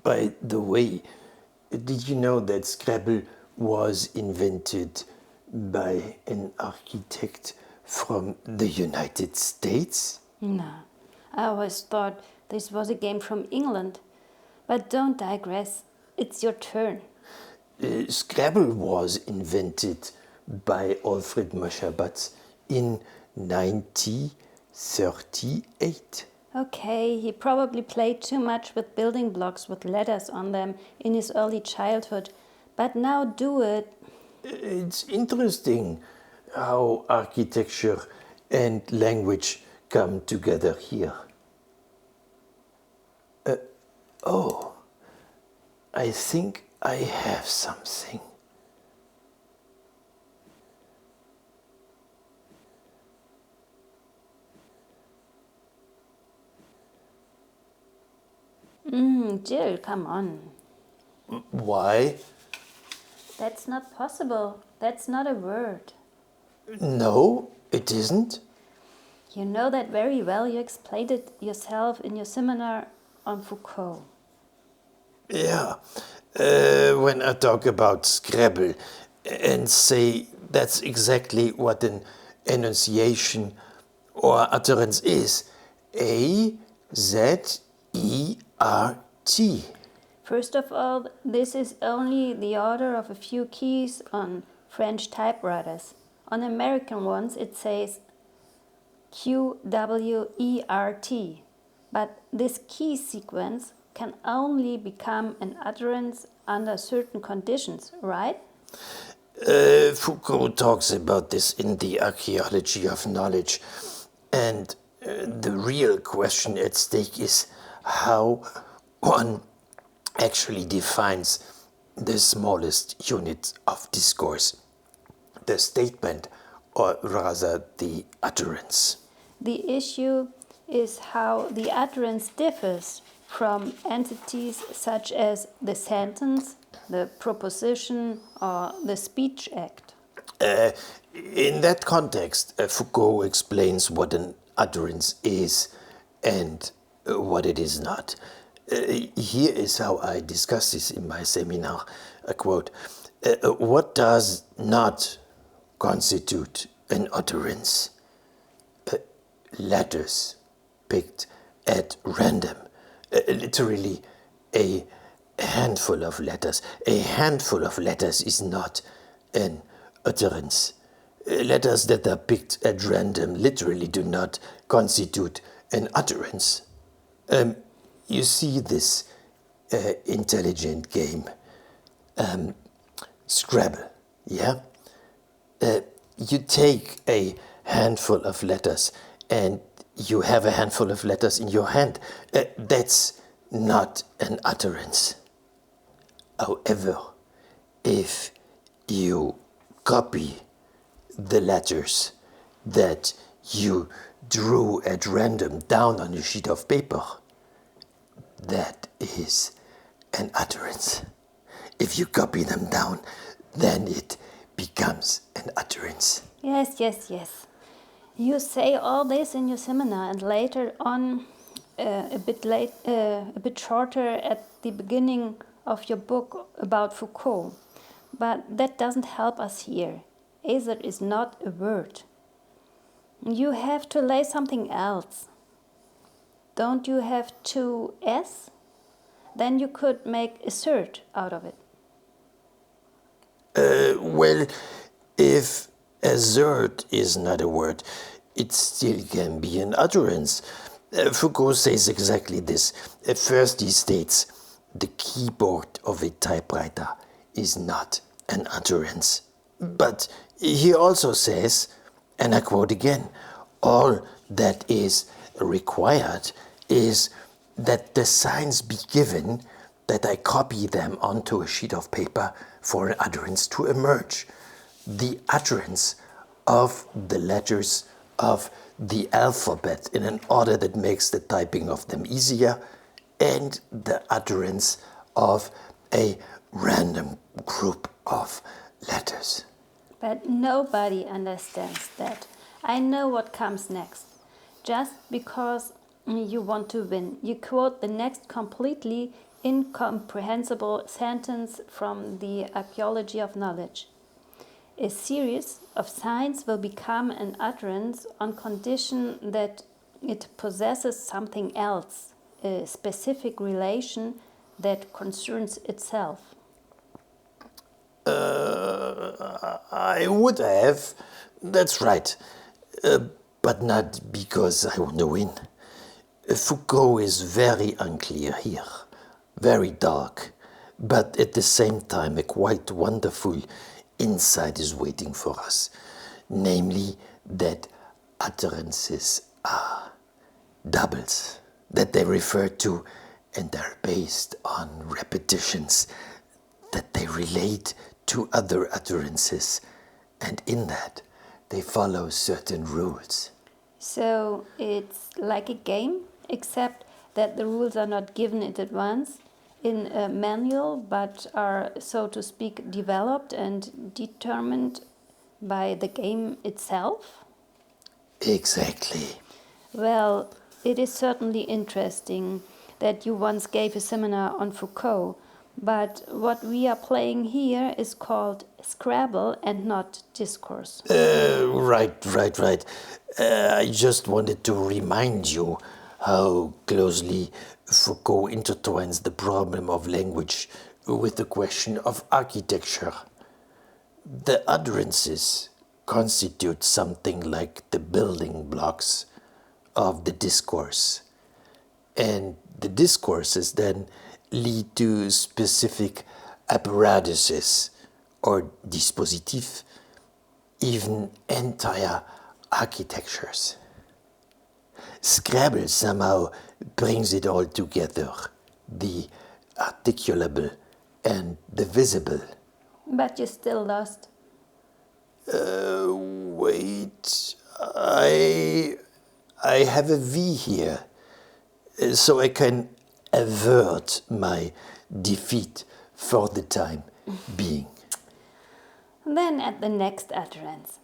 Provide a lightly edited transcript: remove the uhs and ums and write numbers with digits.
By the way, did you know that Scrabble was invented by an architect from the United States? No, I always thought this was a game from England. But don't digress, it's your turn. Scrabble was invented by Alfred Moschebatz in 1938. Okay, he probably played too much with building blocks with letters on them in his early childhood. But now do it. It's interesting how architecture and language come together here. Oh, I think I have something. Jill, come on. Why? That's not possible. That's not a word. No, it isn't. You know that very well. You explained it yourself in your seminar on Foucault. Yeah, when I talk about Scrabble and say that's exactly what an enunciation or utterance is. A-Z-E-R-T. First of all, this is only the order of a few keys on French typewriters. On American ones, it says QWERT. But this key sequence can only become an utterance under certain conditions, right? Foucault talks about this in the archaeology of knowledge. And the real question at stake is how one actually defines the smallest unit of discourse, the statement, or rather the utterance. The issue is how the utterance differs from entities such as the sentence, the proposition, or the speech act. In that context, Foucault explains what an utterance is and what it is not. Here is how I discuss this in my seminar. I quote, what does not constitute an utterance? Letters picked at random. Literally a handful of letters. A handful of letters is not an utterance. Letters that are picked at random literally do not constitute an utterance. You see this intelligent game, Scrabble, yeah? You take a handful of letters and you have a handful of letters in your hand. That's not an utterance. However, if you copy the letters that you drew at random down on a sheet of paper, that is an utterance. If you copy them down, then it becomes an utterance. Yes, yes, yes. You say all this in your seminar, and later on, a bit shorter at the beginning of your book about Foucault. But that doesn't help us here. Either is not a word. You have to lay something else. Don't you have two S? Then you could make assert out of it. Well, if assert is not a word, it still can be an utterance. Foucault says exactly this. At first he states, the keyboard of a typewriter is not an utterance. But he also says, and I quote again, all that is required is that the signs be given, that I copy them onto a sheet of paper for an utterance to emerge. The utterance of the letters of the alphabet in an order that makes the typing of them easier, and the utterance of a random group of letters. But nobody understands that. I know what comes next. Just because you want to win, you quote the next completely incomprehensible sentence from the archaeology of knowledge. A series of signs will become an utterance on condition that it possesses something else, a specific relation that concerns itself. I would have. That's right. But not because I want to win. Foucault is very unclear here, very dark, but at the same time a quite wonderful insight is waiting for us, namely that utterances are doubles, that they refer to and are based on repetitions, that they relate to other utterances, and in that they follow certain rules. So it's like a game, except that the rules are not given in advance in a manual, but are, so to speak, developed and determined by the game itself? Exactly. Well, it is certainly interesting that you once gave a seminar on Foucault, but what we are playing here is called Scrabble and not discourse. Right. I just wanted to remind you how closely Foucault intertwines the problem of language with the question of architecture. The utterances constitute something like the building blocks of the discourse, and the discourses then lead to specific apparatuses or dispositifs, even entire architectures. Scrabble somehow brings it all together, the articulable and the visible. But you still lost. Wait, I have a V here, so I can avert my defeat for the time being. Then at the next utterance.